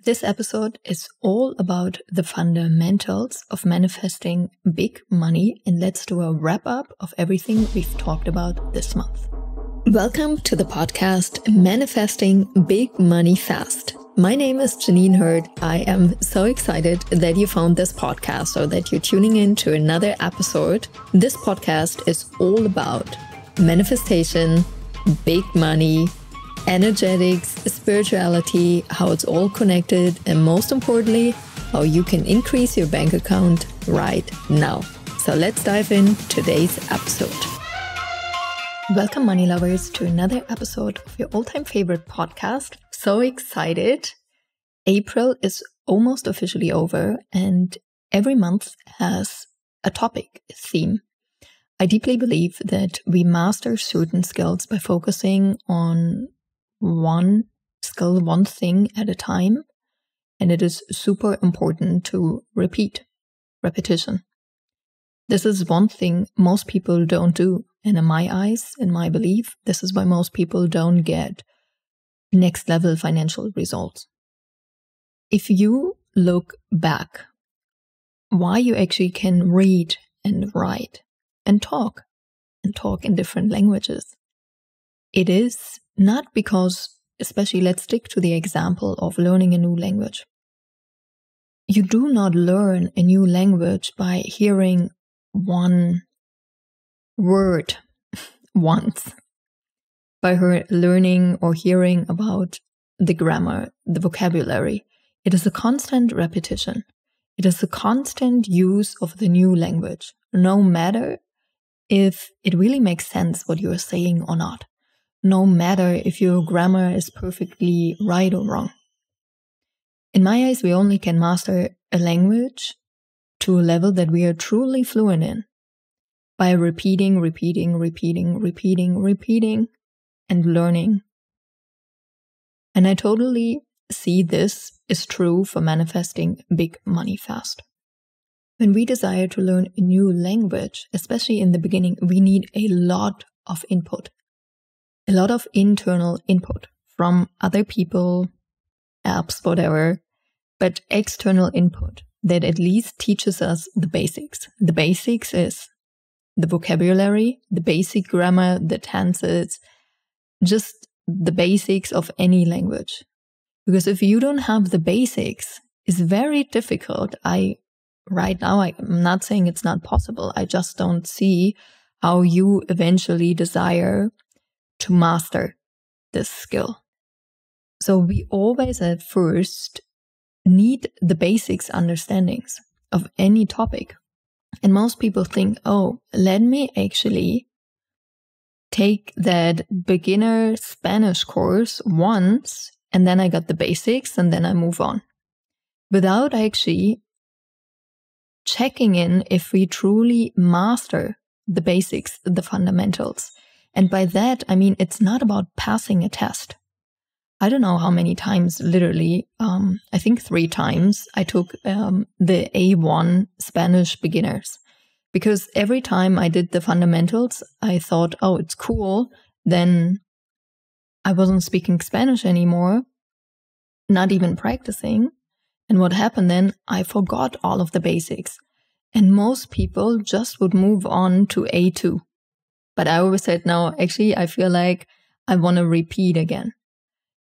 This episode is all about the fundamentals of manifesting big money, and let's do a wrap up of everything we've talked about this month. Welcome to the podcast Manifesting Big Money Fast. My name is Jeanine Hurd. I am so excited that you found this podcast or that you're tuning in to another episode. This podcast is all about manifestation, big money, energetics, spirituality, how it's all connected, and most importantly, how you can increase your bank account right now. So let's dive in today's episode. Welcome, money lovers, to another episode of your all-time favorite podcast. So excited. April is almost officially over, and every month has a topic, a theme. I deeply believe that we master certain skills by focusing on one skill, one thing at a time. And it is super important to repetition. This is one thing most people don't do. And in my eyes, in my belief, this is why most people don't get next level financial results. If you look back, why you actually can read and write and talk in different languages, it is not because, especially let's stick to the example of learning a new language. You do not learn a new language by hearing one word once, by learning or hearing about the grammar, the vocabulary. It is a constant repetition. It is a constant use of the new language, no matter if it really makes sense what you are saying or not. No matter if your grammar is perfectly right or wrong. In my eyes, we only can master a language to a level that we are truly fluent in by repeating, and learning. And I totally see this is true for manifesting big money fast. When we desire to learn a new language, especially in the beginning, we need a lot of input. A lot of internal input from other people, apps, whatever, but external input that at least teaches us the basics. The basics is the vocabulary, the basic grammar, the tenses, just the basics of any language. Because if you don't have the basics, it's very difficult. Right now, I'm not saying it's not possible. I just don't see how you eventually desire to master this skill. So we always at first need the basics understandings of any topic. And most people think, oh, let me actually take that beginner Spanish course once, and then I got the basics, and then I move on. Without actually checking in if we truly master the basics, the fundamentals. And by that, I mean, it's not about passing a test. I don't know how many times, literally, I think 3 times, I took the A1 Spanish beginners. Because every time I did the fundamentals, I thought, oh, it's cool. Then I wasn't speaking Spanish anymore, not even practicing. And what happened then? I forgot all of the basics. And most people just would move on to A2. But I always said, no, actually, I feel like I want to repeat again.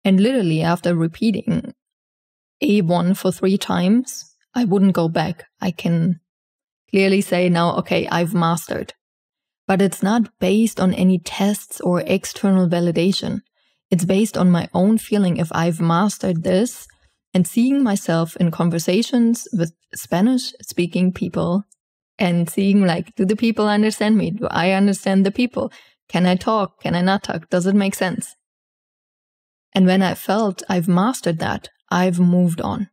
And literally after repeating A1 for 3 times, I wouldn't go back. I can clearly say now, okay, I've mastered. But it's not based on any tests or external validation. It's based on my own feeling if I've mastered this and seeing myself in conversations with Spanish-speaking people and seeing like, do the people understand me? Do I understand the people? Can I talk? Can I not talk? Does it make sense? And when I felt I've mastered that, I've moved on.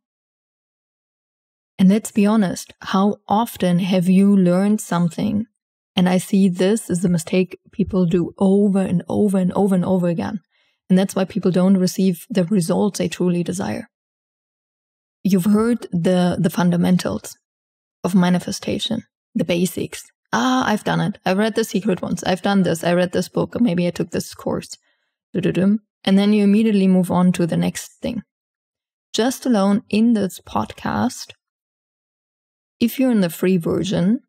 And let's be honest, how often have you learned something? And I see this is a mistake people do over and over and over and over again. And that's why people don't receive the results they truly desire. You've heard the fundamentals of manifestation, the basics. I've done it. I read The Secret once. I've done this. I read this book. Or maybe I took this course. And then you immediately move on to the next thing. just alone in this podcast, if you're in the free version,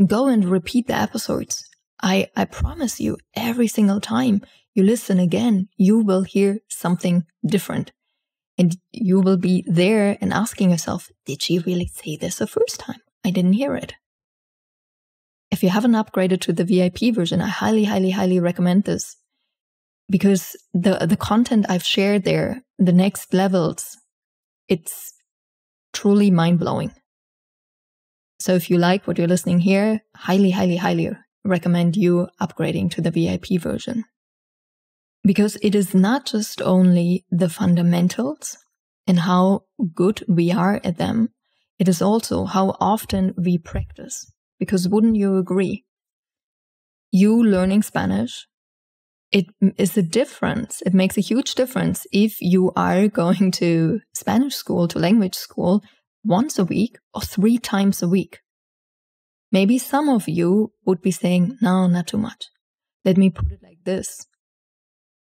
go and repeat the episodes. I promise you, every single time you listen again, you will hear something different. And you will be there and asking yourself, did she really say this the first time? I didn't hear it. If you haven't upgraded to the VIP version, I highly, highly, highly recommend this. Because the content I've shared there, the next levels, it's truly mind-blowing. So if you like what you're listening here, highly, highly, highly recommend you upgrading to the VIP version. Because it is not just only the fundamentals and how good we are at them, it is also how often we practice. Because wouldn't you agree? You learning Spanish, it is a difference. It makes a huge difference if you are going to Spanish school, to language school, once a week or 3 times a week. Maybe some of you would be saying, no, not too much. Let me put it like this.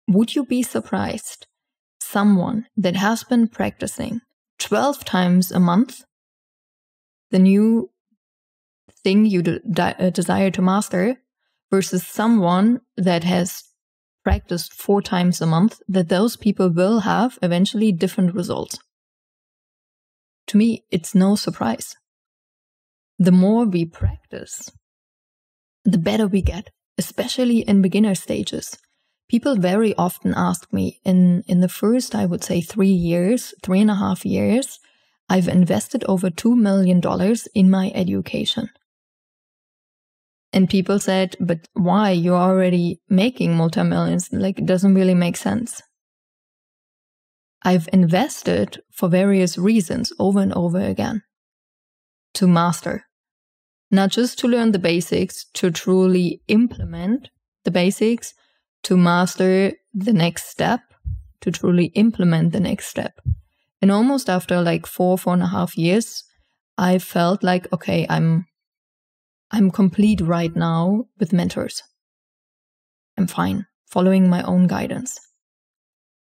Would you be surprised? Someone that has been practicing 12 times a month, the new thing you desire to master, versus someone that has practiced 4 times a month, that those people will have eventually different results. To me, it's no surprise. The more we practice, the better we get, especially in beginner stages. People very often ask me, in the first, I would say 3.5 years, I've invested over $2 million in my education. And people said, but why? You're already making multi-millions. Like, it doesn't really make sense. I've invested for various reasons over and over again to master. Not just to learn the basics, to truly implement the basics, to master the next step, to truly implement the next step. And almost after like 4.5 years, I felt like, okay, I'm complete right now with mentors. I'm fine, following my own guidance.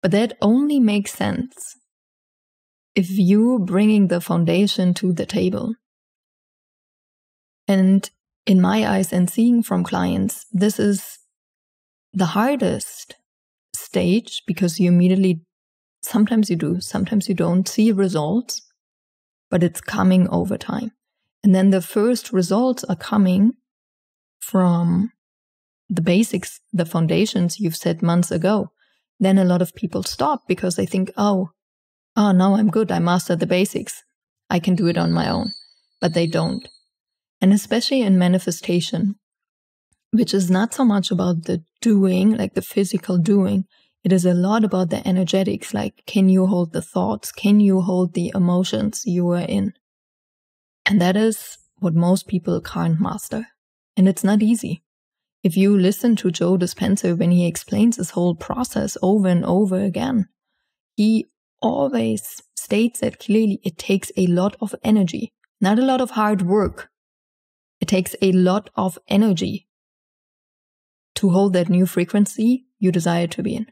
But that only makes sense if you bringing the foundation to the table. And in my eyes and seeing from clients, this is the hardest stage, because you immediately, sometimes you do, sometimes you don't see results, but it's coming over time. And then the first results are coming from the basics, the foundations you've set months ago. Then a lot of people stop because they think, oh, now I'm good. I mastered the basics. I can do it on my own. But they don't. And especially in manifestation, which is not so much about the doing, like the physical doing. It is a lot about the energetics, like can you hold the thoughts? Can you hold the emotions you are in? And that is what most people can't master. And it's not easy. If you listen to Joe Dispenza when he explains his whole process over and over again, he always states that clearly it takes a lot of energy, not a lot of hard work. It takes a lot of energy to hold that new frequency you desire to be in.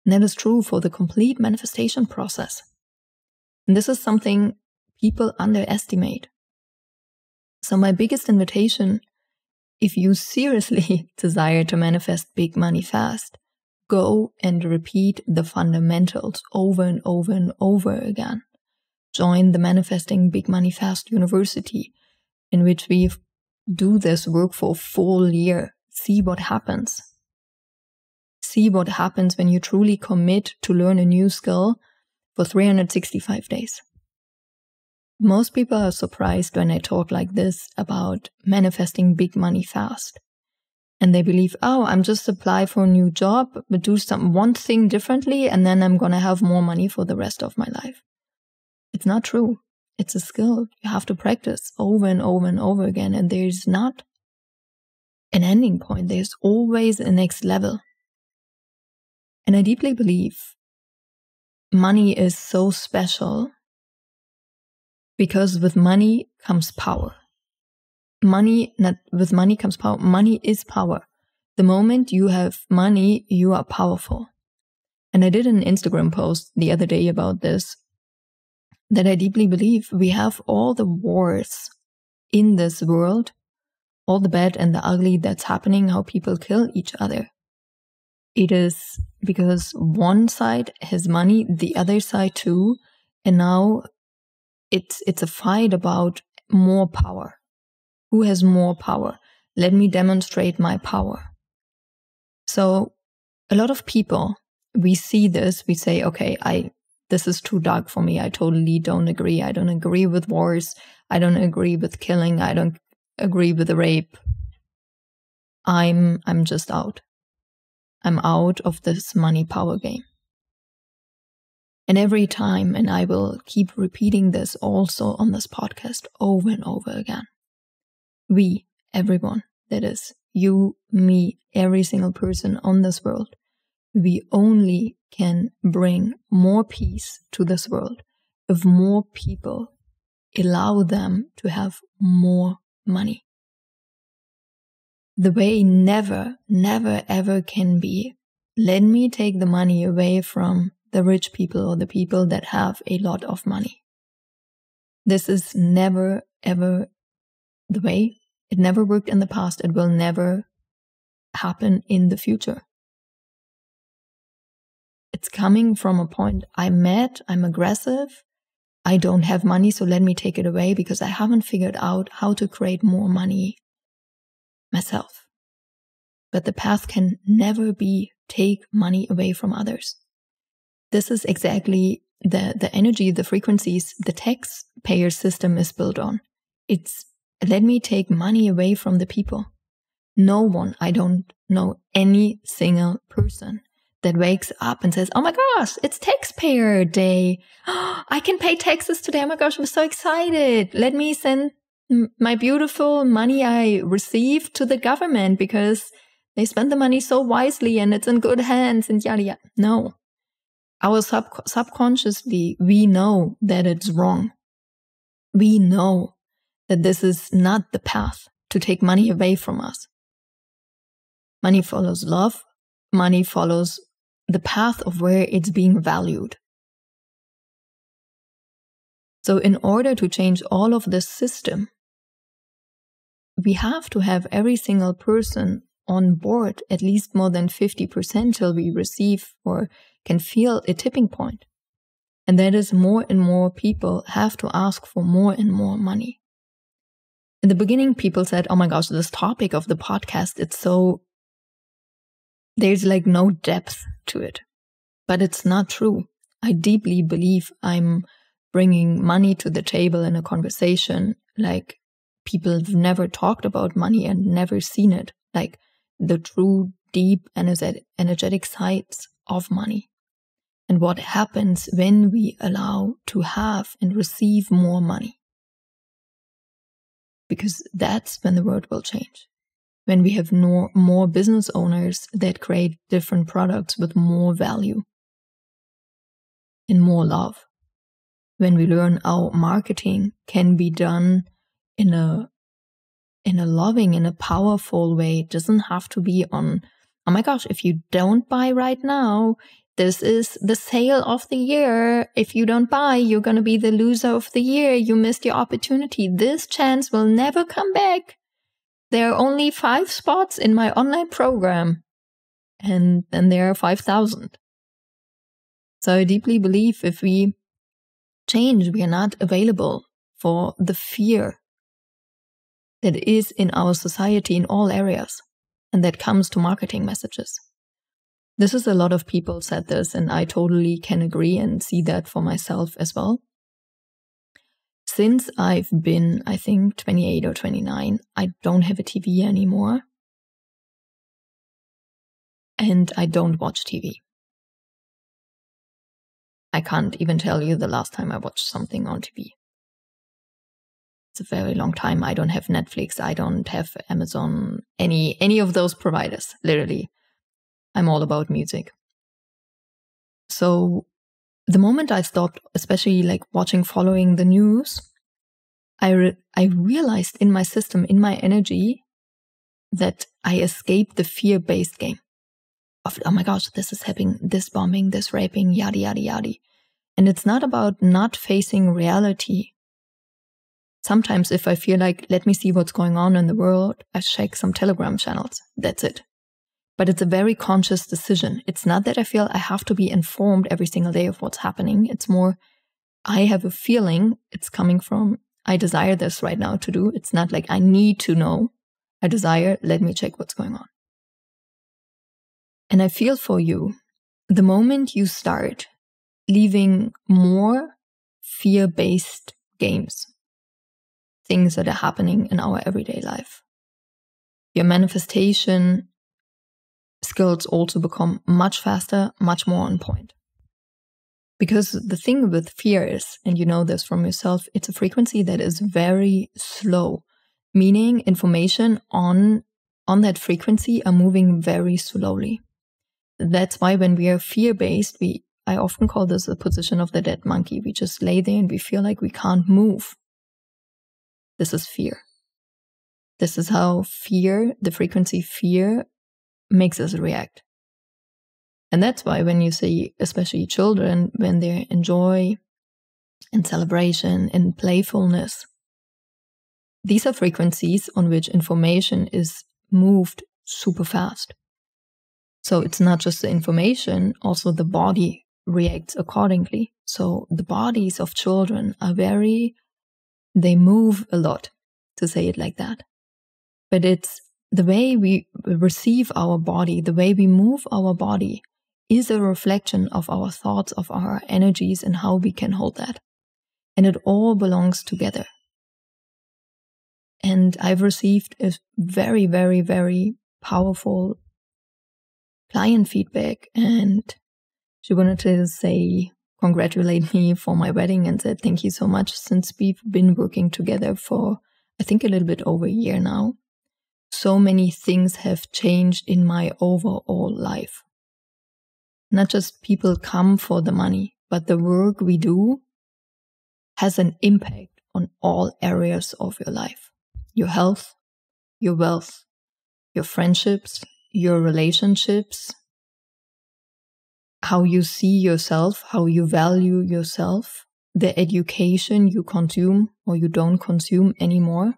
And that is true for the complete manifestation process. And this is something people underestimate. So my biggest invitation, if you seriously desire to manifest big money fast, go and repeat the fundamentals over and over and over again. Join the Manifesting Big Money Fast University, in which we do this work for a full year. See what happens. See what happens when you truly commit to learn a new skill for 365 days. Most people are surprised when I talk like this about manifesting big money fast. And they believe, oh, I'm just apply for a new job, but do one thing differently, and then I'm going to have more money for the rest of my life. It's not true. It's a skill. You have to practice over and over and over again. And there's not an ending point. There's always a next level. And I deeply believe money is so special because with money comes power. With money comes power. Money is power. The moment you have money, you are powerful. And I did an Instagram post the other day about this, that I deeply believe we have all the wars in this world, all the bad and the ugly that's happening, how people kill each other. It is because one side has money, the other side too, and now it's a fight about more power. Who has more power? Let me demonstrate my power. So a lot of people, we see this, we say, okay, this is too dark for me. I totally don't agree. I don't agree with wars. I don't agree with killing. I don't agree with the rape. I'm just out. I'm out of this money power game. And every time, and I will keep repeating this also on this podcast over and over again. We, everyone, that is you, me, every single person on this world, we only can bring more peace to this world if more people allow them to have more money. The way never, never, ever can be, let me take the money away from the rich people or the people that have a lot of money. This is never, ever the way. It never worked in the past. It will never happen in the future. It's coming from a point, I'm mad, I'm aggressive, I don't have money, so let me take it away because I haven't figured out how to create more money myself. But the path can never be take money away from others. This is exactly the energy, the frequencies, the taxpayer system is built on. It's let me take money away from the people. No one, I don't know any single person that wakes up and says, oh my gosh, it's taxpayer day. Oh, I can pay taxes today. Oh my gosh, I'm so excited. Let me send my beautiful money I received to the government because they spend the money so wisely and it's in good hands and yada yada. No. Our subconsciously, we know that it's wrong. We know that this is not the path to take money away from us. Money follows love. Money follows the path of where it's being valued. So in order to change all of this system, we have to have every single person on board at least more than 50% till we receive or can feel a tipping point. And that is more and more people have to ask for more and more money. In the beginning, people said, oh my gosh, this topic of the podcast, it's so, there's like no depth to it. But it's not true. I deeply believe I'm bringing money to the table in a conversation like people have never talked about money and never seen it, like the true, deep, energetic sides of money. And what happens when we allow to have and receive more money. Because that's when the world will change. When we have more business owners that create different products with more value and more love. When we learn how marketing can be done in a loving, in a powerful way. It doesn't have to be on, oh my gosh, if you don't buy right now, this is the sale of the year. If you don't buy, you're going to be the loser of the year. You missed your opportunity. This chance will never come back. There are only 5 spots in my online program. And then there are 5,000. So I deeply believe if we change, we are not available for the fear that is in our society in all areas. And that comes to marketing messages. This is a lot of people said this, and I totally can agree and see that for myself as well. Since I've been, I think, 28 or 29, I don't have a TV anymore. And I don't watch TV. I can't even tell you the last time I watched something on TV. It's a very long time. I don't have Netflix. I don't have Amazon, any of those providers, literally. I'm all about music. So the moment I stopped, especially like following the news, I realized in my system, in my energy, that I escaped the fear-based game. of, oh my gosh, this is happening, this bombing, this raping, yada, yada, yada. And it's not about not facing reality. Sometimes if I feel like, let me see what's going on in the world, I check some Telegram channels. That's it. But it's a very conscious decision. It's not that I feel I have to be informed every single day of what's happening. It's more, I have a feeling it's coming from, I desire this right now to do. It's not like I need to know. I desire, let me check what's going on. And I feel for you, the moment you start leaving more fear-based games, things that are happening in our everyday life, your manifestation skills also become much faster, much more on point. Because the thing with fear is, and you know this from yourself, it's a frequency that is very slow, meaning information on that frequency are moving very slowly. That's why when we are fear-based, I often call this the position of the dead monkey. We just lay there and we feel like we can't move. This is fear. This is how fear, the frequency fear, makes us react. And that's why when you see, especially children, when they're in joy, in celebration, in playfulness, these are frequencies on which information is moved super fast. So it's not just the information, also the body reacts accordingly. So the bodies of children are they move a lot, to say it like that. But it's the way we receive our body, the way we move our body is a reflection of our thoughts, of our energies, and how we can hold that. And it all belongs together. And I've received a very, very, very powerful client feedback, and she wanted to congratulate me for my wedding and said, thank you so much, since we've been working together for, I think, a little bit over a year now. So many things have changed in my overall life. Not just people come for the money, but the work we do has an impact on all areas of your life. Your health, your wealth, your friendships, your relationships, how you see yourself, how you value yourself, the education you consume or you don't consume anymore.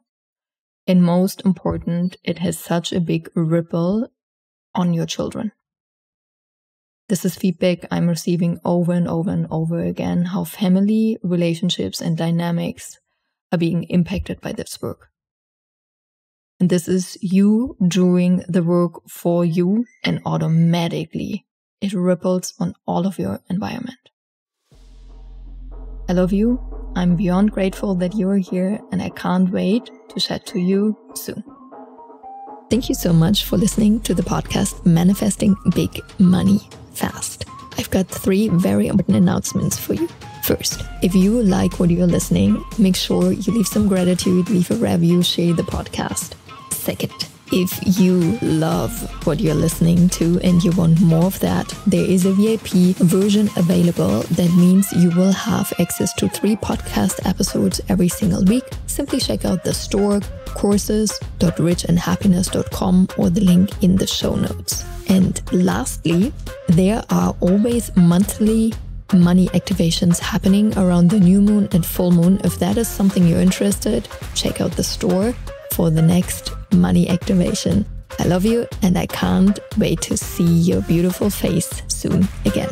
And most important, it has such a big ripple on your children. This is feedback I'm receiving over and over and over again, how family relationships and dynamics are being impacted by this work. And this is you doing the work for you, and automatically it ripples on all of your environment. I love you. I'm beyond grateful that you're here, and I can't wait to chat to you soon. Thank you so much for listening to the podcast Manifesting Big Money Fast. I've got 3 very important announcements for you. First, if you like what you're listening, make sure you leave some gratitude, leave a review, share the podcast. Second, if you love what you're listening to and you want more of that, there is a VIP version available. That means you will have access to 3 podcast episodes every single week. Simply check out the store, courses.richandhappiness.com, or the link in the show notes. And lastly, there are always monthly money activations happening around the new moon and full moon. If that is something you're interested, check out the store for the next money activation. I love you, and I can't wait to see your beautiful face soon again.